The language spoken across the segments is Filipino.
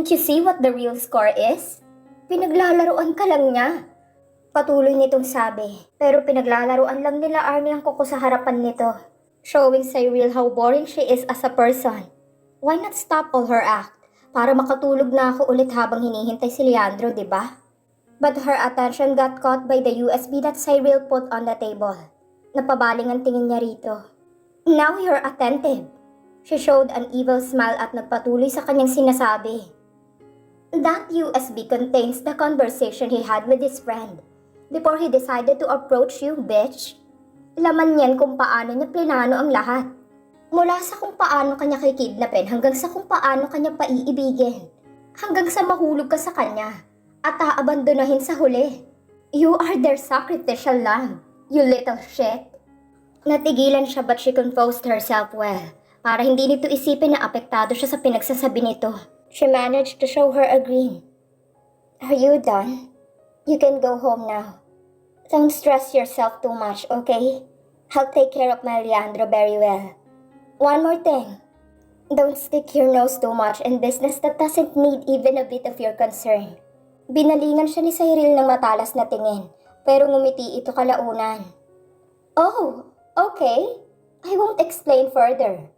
Can't you see what the real score is? Pinaglalaruan ka lang niya. Patuloy nitong sabi, pero pinaglalaruan lang nila Arnie ang kuko sa harapan nito. Showing Cyril how boring she is as a person. Why not stop all her act? Para makatulog na ako ulit habang hinihintay si Leandro, di ba? But her attention got caught by the USB that Cyril put on the table. Napabaling ang tingin niya rito. Now you're attentive. She showed an evil smile at nagpatuloy sa kanyang sinasabi. That USB contains the conversation he had with his friend before he decided to approach you, bitch. Laman niyan kung paano niya plinano ang lahat. Mula sa kung paano kanya kikidnapin hanggang sa kung paano kanya paiibigin. Hanggang sa mahulog ka sa kanya at aabandonahin sa huli. You are their sacrificial lamb, you little shit. Natigilan siya but she composed herself well para hindi nito isipin na apektado siya sa pinagsasabi nito. She managed to show her a grin. Are you done? You can go home now. Don't stress yourself too much, okay? I'll take care of my Leandro very well. One more thing. Don't stick your nose too much in business that doesn't need even a bit of your concern. Binalingan siya ni Cyril ng matalas na tingin, pero ngumiti ito kalaunan. Oh, okay. I won't explain further.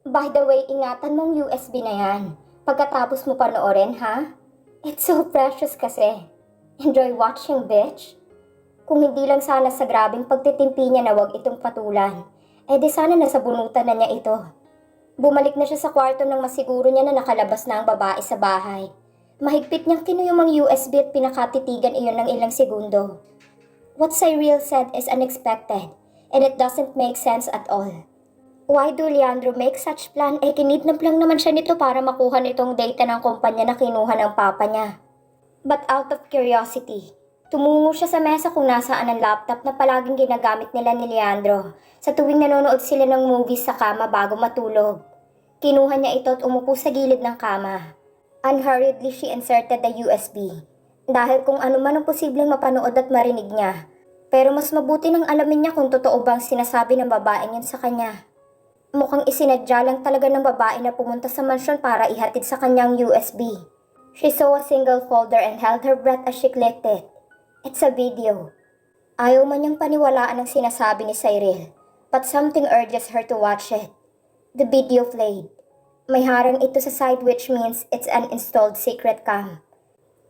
By the way, ingatan mong USB na yan. Pagkatapos mo panoorin, ha? It's so precious kasi. Enjoy watching, bitch. Kung hindi lang sana sa grabing pagtitimpi niya na wag itong patulan, di sana nasa bunutan na niya ito. Bumalik na siya sa kwarto nang masiguro niya na nakalabas na ang babae sa bahay. Mahigpit niyang kinuyom ang USB at pinakatitigan iyon ng ilang segundo. What Cyril said is unexpected, and it doesn't make sense at all. Why do Leandro make such plan? Kinidnap lang naman siya nito para makuha nitong data ng kumpanya na kinuha ng papa niya. But out of curiosity, tumungo siya sa mesa kung nasaan ang laptop na palaging ginagamit nila ni Leandro sa tuwing nanonood sila ng movies sa kama bago matulog. Kinuha niya ito at umupo sa gilid ng kama. Unhurriedly, she inserted the USB. Dahil kung ano man ang posibleng mapanood at marinig niya. Pero mas mabuti nang alamin niya kung totoo bang sinasabi ng babaeng yun sa kanya. Mukhang isinadya lang talaga ng babae na pumunta sa mansyon para ihatid sa kanyang USB. She saw a single folder and held her breath as she clicked it. It's a video. Ayaw man niyang paniwalaan ang sinasabi ni Cyril, but something urges her to watch it. The video played. May harang ito sa side which means it's an installed secret cam.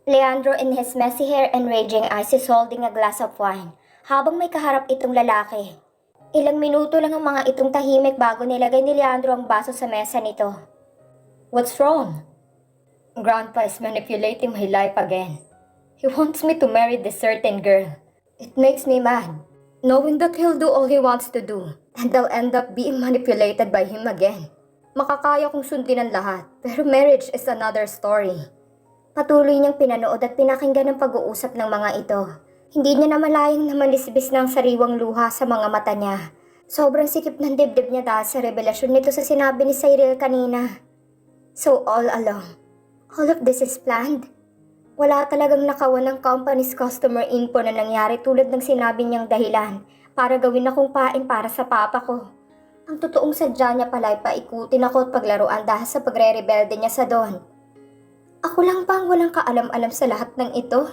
Leandro in his messy hair and raging eyes is holding a glass of wine habang may kaharap itong lalaki. Ilang minuto lang ang mga itong tahimik bago nilagay ni Leandro ang baso sa mesa nito. What's wrong? Grandpa is manipulating my life again. He wants me to marry this certain girl. It makes me mad, knowing that he'll do all he wants to do, and I'll end up being manipulated by him again. Makakaya kong sundin ang lahat, pero marriage is another story. Patuloy niyang pinanood at pinakinggan ang pag-uusap ng mga ito. Hindi niya namalayang na malisbis ng sariwang luha sa mga mata niya. Sobrang sikip ng dibdib niya dahil sa revelasyon nito sa sinabi ni Cyril kanina. So all along, all of this is planned? Wala talagang nakawan ng company's customer info na nangyari tulad ng sinabi niyang dahilan para gawin akong pain para sa papa ko. Ang totoong sadya niya pala ay paikutin ako at paglaruan dahil sa pagre-rebelde niya sa Don. Ako lang bang walang kaalam-alam sa lahat ng ito?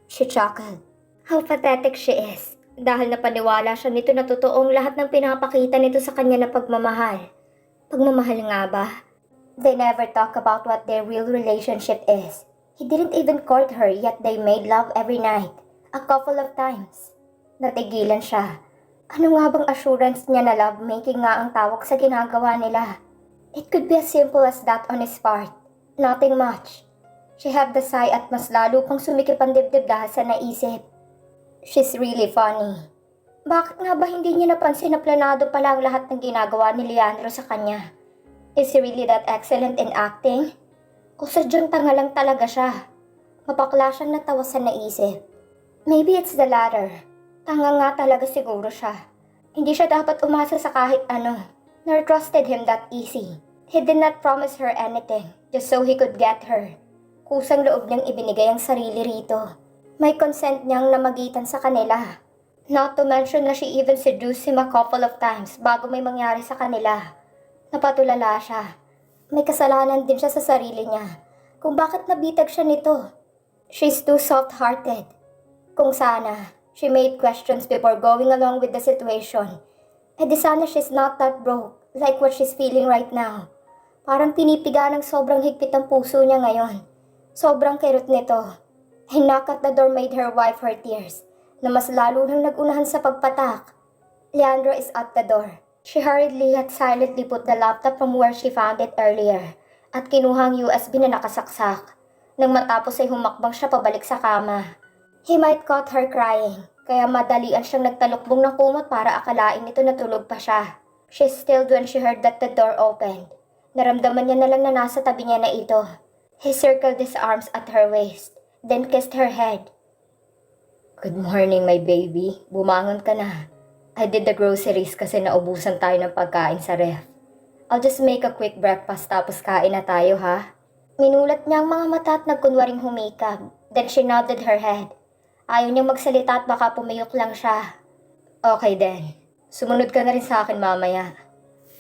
She chuckled. How pathetic she is. Dahil napaniwala siya nito na totoong lahat ng pinapakita nito sa kanya na pagmamahal. Pagmamahal nga ba? They never talk about what their real relationship is. He didn't even court her yet they made love every night. A couple of times. Natigilan siya. Ano nga bang assurance niya na lovemaking nga ang tawag sa ginagawa nila? It could be as simple as that on his part. Nothing much. She had the sigh at mas lalo pang sumikip ang dibdib dahil sa naisip. She's really funny. Bakit nga ba hindi niya napansin na planado pala ang lahat ng ginagawa ni Leandro sa kanya? Is he really that excellent in acting? O sadyang tanga lang talaga siya? Mapakla siyang natawa sa naisip. Maybe it's the latter. Tanga nga talaga siguro siya. Hindi siya dapat umasa sa kahit ano, nor trusted him that easy. He did not promise her anything, just so he could get her. Kusang loob niyang ibinigay ang sarili rito. May consent niyang namagitan sa kanila. Not to mention na she even seduced him a couple of times bago may mangyari sa kanila. Napatulala siya. May kasalanan din siya sa sarili niya kung bakit nabitag siya nito. She's too soft-hearted. Kung sana, she made questions before going along with the situation. Eh di sana she's not that broke, like what she's feeling right now. Parang pinipiga ng sobrang higpit ang puso niya ngayon. Sobrang kirot nito. A knock at the door made her wipe her tears, na mas lalo nang nagunahan sa pagpatak. Leandro is at the door. She hurriedly yet silently put the laptop from where she found it earlier at kinuha ang USB na nakasaksak. Nang matapos ay humakbang siya pabalik sa kama. He might caught her crying, kaya madalian siyang nagtalukbong ng kumot para akalain nito na tulog pa siya. She stilled when she heard that the door opened. Naramdaman niya na lang na nasa tabi niya na ito. He circled his arms at her waist, then kissed her head. Good morning, my baby. Bumangon ka na. I did the groceries kasi naubusan tayo ng pagkain sa ref. I'll just make a quick breakfast tapos kain na tayo, ha? Minulat niya ang mga mata at nagkunwaring humikab. Then she nodded her head. Ayaw niyang magsalita at baka pumiyok lang siya. Okay then. Sumunod ka na rin sa akin mamaya.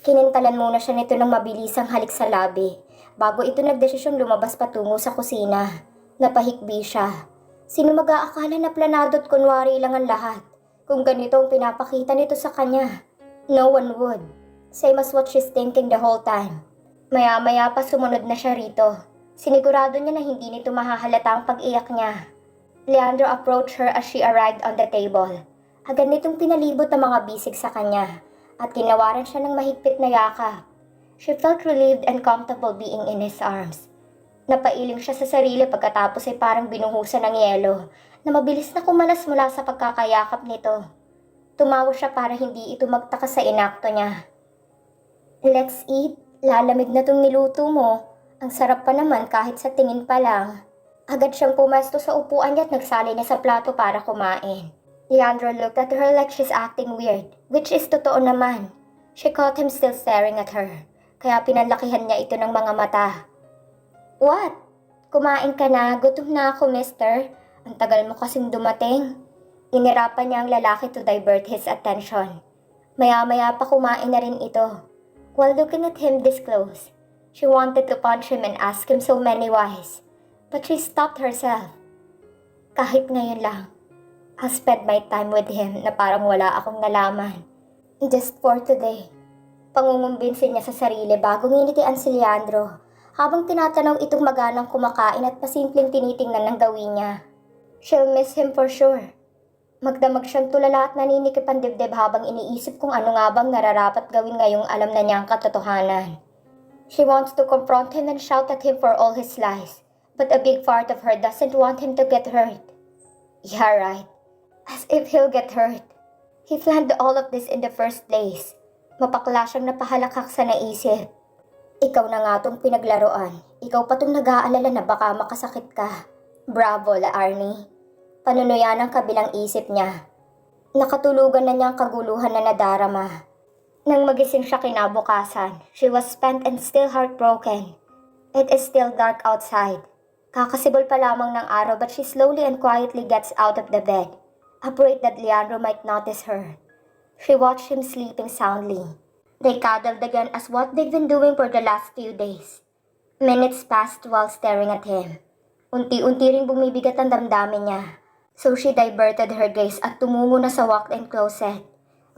Kinintalan muna siya nito ng mabilisang halik sa labi bago ito nagdesisyong lumabas patungo sa kusina. Napahikbi siya. Sino mag-aakala na planado at kunwari lang ang lahat? Kung ganito ang pinapakita nito sa kanya. No one would. Same as what she's thinking the whole time. Maya-maya pa sumunod na siya rito. Sinigurado niya na hindi nito mahahalata ang pag-iyak niya. Leandro approached her as she arrived on the table. Agad nitong pinalibot ang mga bisig sa kanya at tinawaran siya ng mahigpit na yakap. She felt relieved and comfortable being in his arms. Napailing siya sa sarili pagkatapos ay parang binuhusan ng yelo na mabilis na kumalas mula sa pagkakayakap nito. Tumawa siya para hindi ito magtaka sa inakto niya. Let's eat. Lalamig na tong niluto mo. Ang sarap pa naman kahit sa tingin pa lang. Agad siyang pumesto sa upuan niya at nagsali na sa plato para kumain. Leandro looked at her like she's acting weird, which is totoo naman. She caught him still staring at her, kaya pinalakihan niya ito ng mga mata. What? Kumain ka na? Gutom na ako, mister. Ang tagal mo kasing dumating. Inirapan niya ang lalaki to divert his attention. Maya-maya pa kumain na rin ito. While looking at him this close, she wanted to punch him and ask him so many whys. But she stopped herself. Kahit ngayon lang, I'll spend my time with him na parang wala akong nalaman. Just for today. Pangungumbinsin niya sa sarili bago nginitian si Leandro habang tinatanaw itong maganang kumakain at pasimpleng tinitingnan ng gawin niya. She'll miss him for sure. Magdamag siyang tulala at naninikip ang dibdib habang iniisip kung ano nga bang nararapat gawin ngayong alam na niya ang katotohanan. She wants to confront him and shout at him for all his lies, but a big part of her doesn't want him to get hurt. Yeah, right. As if he'll get hurt. He planned all of this in the first place. Mapakla siyang napahalakak sa naisip. Ikaw na nga tong pinaglaruan. Ikaw pa tong nag-aalala na baka makasakit ka. Bravo, La Arnie. Panunuyan ang kabilang isip niya. Nakatulugan na niya ang kaguluhan na nadarama. Nang magising siya kinabukasan, she was spent and still heartbroken. It is still dark outside. Kakasibol pa lamang ng araw but she slowly and quietly gets out of the bed, afraid that Leandro might notice her. She watched him sleeping soundly. They cuddled again as what they've been doing for the last few days. Minutes passed while staring at him. Unti-unti ring bumibigat ang damdamin niya. So she diverted her gaze at tumungo na sa walk-in closet.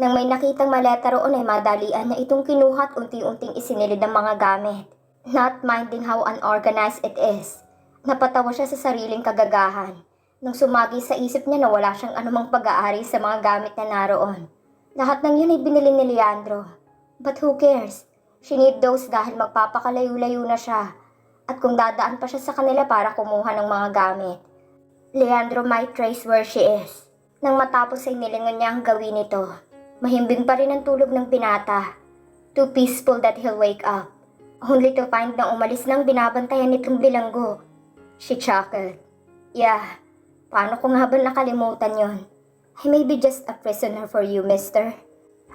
Nang may nakitang maleta roon ay madalian na itong kinuha at unti-unting isinilid ang mga gamit. Not minding how unorganized it is. Napatawa siya sa sariling kagagahan. Nang sumagi sa isip niya na wala siyang anumang pag-aari sa mga gamit na naroon. Lahat ng yun ay binili ni Leandro. But who cares? She need those dahil magpapakalayo-layo na siya. At kung dadaan pa siya sa kanila para kumuha ng mga gamit, Leandro might trace where she is. Nang matapos ay nilingon niya ang gawin nito. Mahimbing pa rin ang tulog ng binata. Too peaceful that he'll wake up. Only to find na umalis nang binabantayan nitong bilanggo. She chuckled. Yeah, paano ko nga ba nakalimutan yon? I may be just a prisoner for you, mister.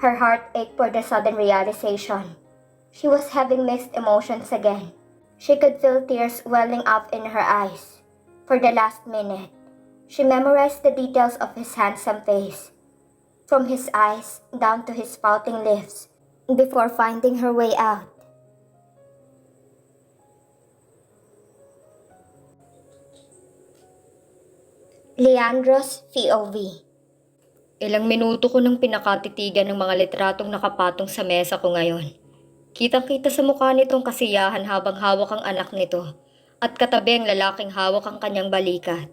Her heart ached for the sudden realization. She was having mixed emotions again. She could feel tears welling up in her eyes. For the last minute, she memorized the details of his handsome face, from his eyes down to his pouting lips, before finding her way out. Leandro's POV. Ilang minuto ko nang pinakatitigan ng mga litratong nakapatong sa mesa ko ngayon. Kitang-kita sa mukha nitong kasiyahan habang hawak ang anak nito at katabi ang lalaking hawak ang kanyang balikat.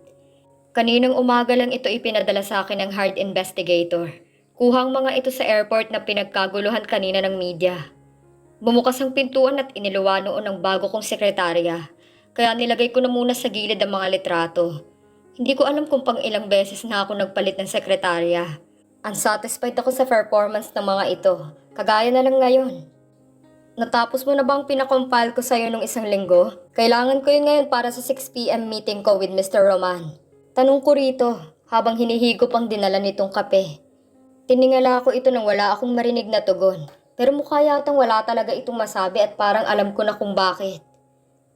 Kaninang umaga lang ito ipinadala sa akin ng hard investigator. Kuhang mga ito sa airport na pinagkaguluhan kanina ng media. Bumukas ang pintuan at iniluwa noon ang bago kong sekretarya. Kaya nilagay ko na muna sa gilid ang mga litrato. Hindi ko alam kung pang ilang beses na ako nagpalit ng sekretarya. Unsatisfied ako sa performance ng mga ito. Kagaya na lang ngayon. Natapos mo na bang pinakompile ko sa'yo nung isang linggo? Kailangan ko yun ngayon para sa 6 p.m. meeting ko with Mr. Roman. Tanong ko rito habang hinihigop ang dinala nitong kape. Tiningala ko ito nang wala akong marinig na tugon. Pero mukha yatang wala talaga itong masabi at parang alam ko na kung bakit.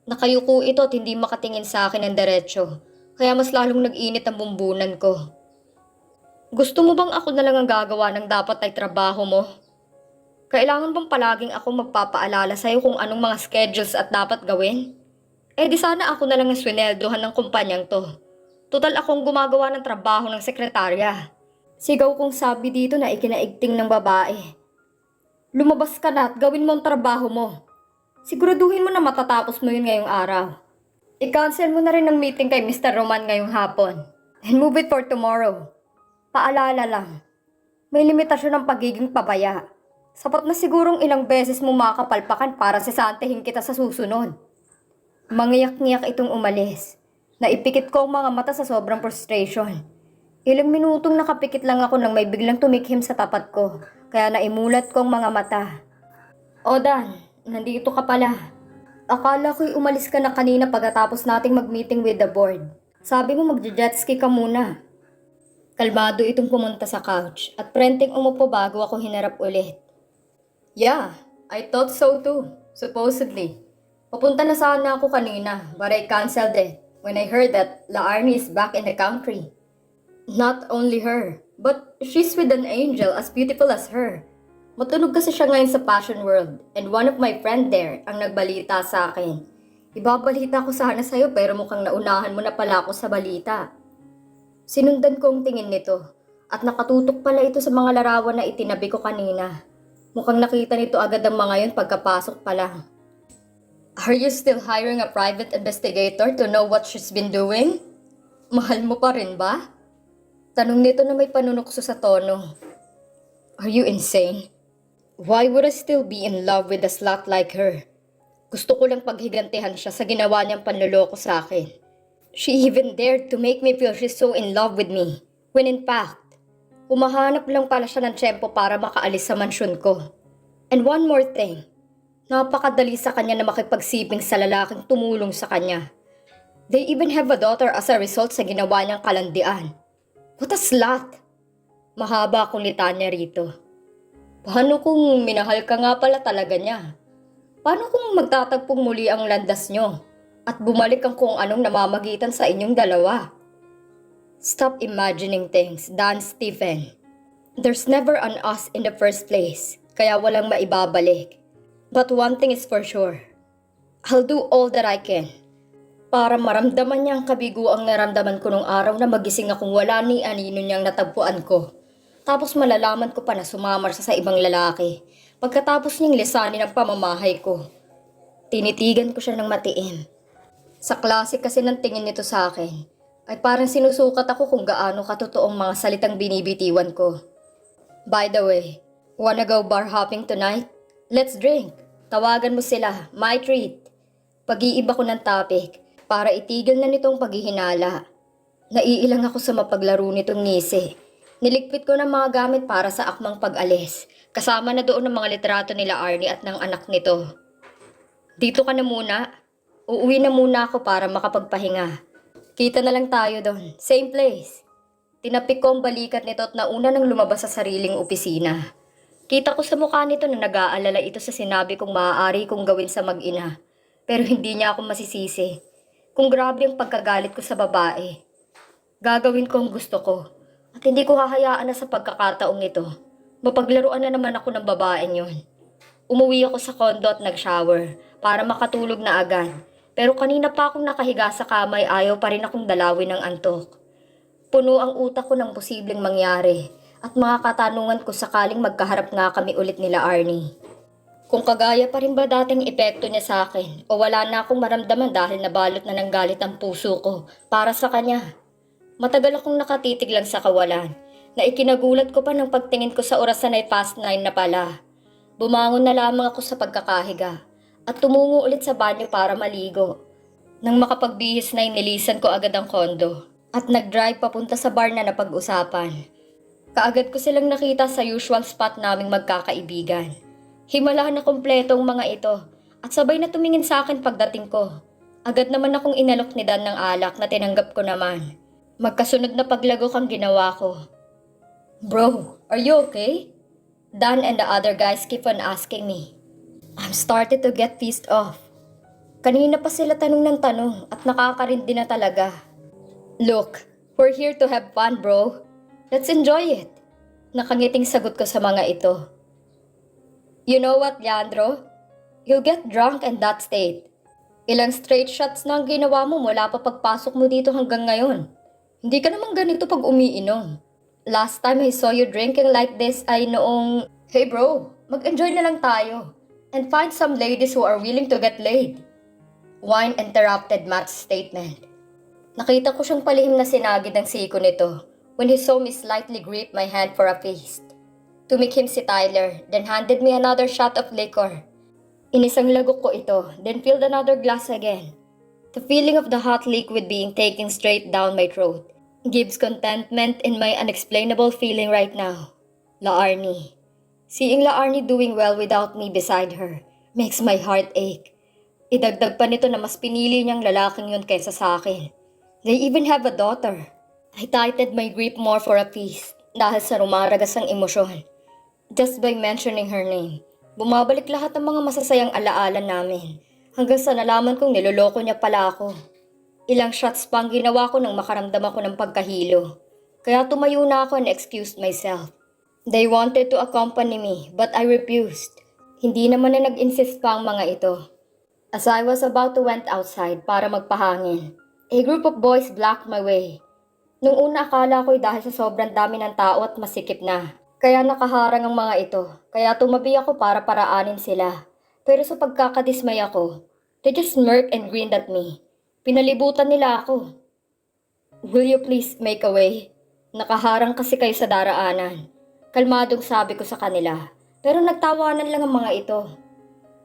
Nakayuko ito at hindi makatingin sa akin ng diretsyo. Kaya mas lalong nag-init ang bumbunan ko. Gusto mo bang ako na lang ang gagawa ng dapat ay trabaho mo? Kailangan bang palaging ako magpapaalala sa'yo kung anong mga schedules at dapat gawin? Eh di sana ako na lang ang swineldohan ng kumpanyang to. Total akong gumagawa ng trabaho ng sekretarya. Sigaw kong sabi dito na ikinaigting ng babae. Lumabas ka na at gawin mo ang trabaho mo. Siguraduhin mo na matatapos mo yun ngayong araw. I-cancel mo na rin ang meeting kay Mr. Roman ngayong hapon. And move it for tomorrow. Paalala lang, may limitasyon ng pagiging pabaya. Sapat na sigurong ilang beses mo makakapalpakan para sisantehin kita sa susunod. Mangiyak-ngiyak itong umalis. Naipikit ko ang mga mata sa sobrang frustration. Ilang minutong nakapikit lang ako nang may biglang tumikhim sa tapat ko. Kaya naimulat ko ang mga mata. O Dan, nandito ka pala. Akala ko'y umalis ka na kanina pagkatapos nating mag-meeting with the board. Sabi mo magja-jetski ka muna. Kalmado itong pumunta sa couch at prenteng umupo bago ako hinarap ulit. Yeah, I thought so too, supposedly. Papunta na sana ako kanina but I canceled it when I heard that La Arnie is back in the country. Not only her, but she's with an angel as beautiful as her. Matunog kasi siya ngayon sa fashion world and one of my friend there ang nagbalita sa akin. Ibabalita ko sana sa'yo pero mukhang naunahan mo na pala ako sa balita. Sinundan ko ang tingin nito at nakatutok pala ito sa mga larawan na itinabi ko kanina. Mukhang nakita nito agad ang mga yun pagkapasok pa lang. Are you still hiring a private investigator to know what she's been doing? Mahal mo pa rin ba? Tanong nito na may panunukso sa tono. Are you insane? Why would I still be in love with a slut like her? Gusto ko lang paghigantihan siya sa ginawa niyang panloloko sa akin. She even dared to make me feel she's so in love with me. When in fact, humahanap lang pala siya ng tiyempo para makaalis sa mansyon ko. And one more thing, napakadali sa kanya na makipagsiping sa lalaking tumulong sa kanya. They even have a daughter as a result sa ginawa niyang kalandian. What a slut! Mahaba akong litanya rito. Paano kung minahal ka nga pala talaga niya? Paano kung magtatagpong muli ang landas niyo at bumalik ang kung anong namamagitan sa inyong dalawa? Stop imagining things, Dan Stephen. There's never an us in the first place, kaya walang maibabalik. But one thing is for sure. I'll do all that I can para maramdaman niya ang kabiguang naramdaman ko nung araw na magising akong wala ni anino niyang natagpuan ko. Tapos malalaman ko pa na sumamar siya sa ibang lalaki pagkatapos niyang lisanin ang pamamahay ko. Tinitigan ko siya ng matiim. Sa klase kasi ng tingin nito sa akin, ay parang sinusukat ako kung gaano katotoong mga salitang binibitiwan ko. By the way, wanna go bar hopping tonight? Let's drink. Tawagan mo sila, my treat. Pag-iiba ko ng topic para itigil na nitong paghihinala. Naiilang ako sa mapaglaro nitong ngisi. Niligpit ko ng mga gamit para sa akmang pag-alis. Kasama na doon ang mga litrato nila Arnie at ng anak nito. Dito ka na muna. Uuwi na muna ako para makapagpahinga. Kita na lang tayo doon. Same place. Tinapik ko ang balikat nito at nauna nang lumabas sa sariling opisina. Kita ko sa mukha nito na nag-aalala ito sa sinabi kong maaari kong gawin sa mag-ina. Pero hindi niya ako masisisi. Kung grabe ang pagkagalit ko sa babae. Gagawin ko ang gusto ko. At hindi ko hahayaan na sa pagkakataong ito. Mapaglaruan na naman ako ng babaeng yun. Umuwi ako sa kondo at nag-shower para makatulog na agad. Pero kanina pa akong nakahiga sa kamay ayaw pa rin akong dalawin ng antok. Puno ang utak ko ng posibleng mangyari at mga katanungan ko sakaling magkaharap nga kami ulit nila Arnie. Kung kagaya pa rin ba dating epekto niya sa akin o wala na akong maramdaman dahil nabalot na ng galit ang puso ko para sa kanya. Matagal akong nakatitig lang sa kawalan na ikinagulat ko pa ng pagtingin ko sa orasan ay past 9 na pala. Bumangon na lamang ako sa pagkakahiga at tumungo ulit sa banyo para maligo. Nang makapagbihis na inilisan ko agad ang kondo at nag-drive papunta sa bar na napag-usapan. Kaagad ko silang nakita sa usual spot naming magkakaibigan. Himala na kompleto ang mga ito at sabay na tumingin sa akin pagdating ko. Agad naman akong inalok ni Dan ng alak na tinanggap ko naman. Magkasunod na paglagok ang ginawa ko. Bro, are you okay? Dan and the other guys keep on asking me. I'm started to get pissed off. Kanina pa sila tanong ng tanong at nakakarindi na talaga. Look, we're here to have fun, bro. Let's enjoy it. Nakangiting sagot ko sa mga ito. You know what, Leandro? You'll get drunk in that state. Ilang straight shots na ang ginawa mo mula pa pagpasok mo dito hanggang ngayon. Hindi ka naman ganito pag umiinom. Last time I saw you drinking like this ay noong... Hey bro, mag-enjoy na lang tayo. And find some ladies who are willing to get laid. Wine interrupted Matt's statement. Nakita ko siyang palihim na sinagid ng siko nito when he saw me slightly grip my hand for a feast. Tumikim si Tyler, then handed me another shot of liquor. Inisang lagok ko ito, then filled another glass again. The feeling of the hot liquid being taken straight down my throat gives contentment in my unexplainable feeling right now. La Arnie. Seeing La Arnie doing well without me beside her makes my heart ache. Idagdag pa nito na mas pinili niyang lalaking yun kaysa sa akin. They even have a daughter. I tightened my grip more for a feast dahil sa rumaragas ang emosyon. Just by mentioning her name, bumabalik lahat ng mga masasayang alaala namin hanggang sa nalaman kong niloloko niya pala ako. Ilang shots pa ang ginawa ko nang makaramdam ako ng pagkahilo. Kaya tumayo na ako and excused myself. They wanted to accompany me but I refused. Hindi naman na nag-insist pa ang mga ito. As I was about to went outside para magpahangin, a group of boys blocked my way. Nung una akala ko'y dahil sa sobrang dami ng tao at masikip na. Kaya nakaharang ang mga ito, kaya tumabi ako para paraanin sila. Pero sa pagkakadismay ako, they just smirked and grinned at me. Pinalibutan nila ako. Will you please make a way? Nakaharang kasi kayo sa daraanan. Kalmadong sabi ko sa kanila, pero nagtawanan lang ang mga ito.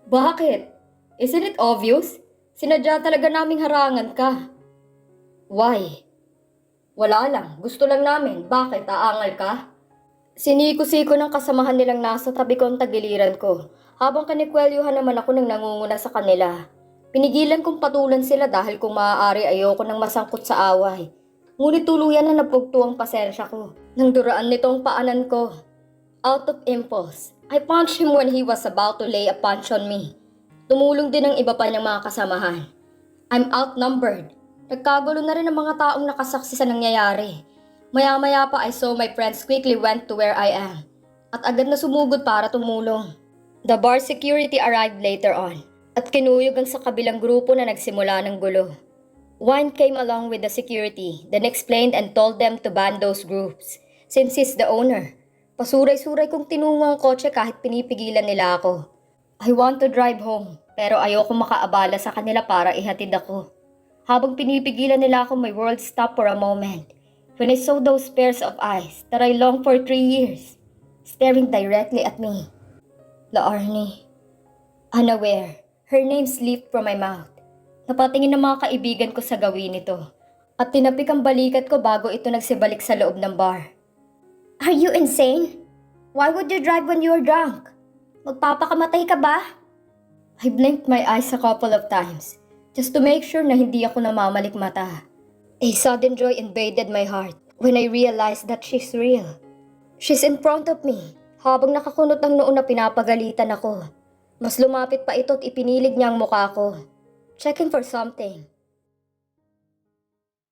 Bakit? Isn't it obvious? Sinadya talaga naming harangan ka. Why? Wala lang, gusto lang namin. Bakit? Aangal ka? Siniko-siko ng kasamahan nilang nasa tabi ko ang tagiliran ko, habang kanikwelyuhan naman ako nang nangunguna sa kanila. Pinigilan kong patulan sila dahil kung maaari ayoko nang masangkot sa away. Ngunit tuluyan na napugto ang pasensya ko nang duraan nitong paanan ko. Out of impulse, I punched him when he was about to lay a punch on me. Tumulong din ang iba pa niyang mga kasamahan. I'm outnumbered. Nagkagulo na rin ang mga taong nakasaksi sa nangyayari. Maya-maya pa I saw my friends quickly went to where I am at agad na sumugod para tumulong. The bar security arrived later on at kinuyog ang sa kabilang grupo na nagsimula ng gulo. Wine came along with the security, then explained and told them to ban those groups since he's the owner. Pasuray-suray kong tinungo ang kotse kahit pinipigilan nila ako. I want to drive home pero ayoko makaabala sa kanila para ihatid ako. Habang pinipigilan nila ako, my world stopped for a moment. When I saw those pairs of eyes that I longed for 3 years, staring directly at me. La Arnie. Unaware, her name slipped from my mouth. Napatingin ng mga kaibigan ko sa gawin nito at tinapik ang balikat ko bago ito nagsibalik sa loob ng bar. Are you insane? Why would you drive when you're drunk? Magpapakamatay ka ba? I blinked my eyes a couple of times just to make sure na hindi ako namamalik mata. A sudden joy invaded my heart when I realized that she's real. She's in front of me. Habang nakakunot ang noon na pinapagalitan ako, mas lumapit pa ito at ipinilig niya ang mukha ko, checking for something.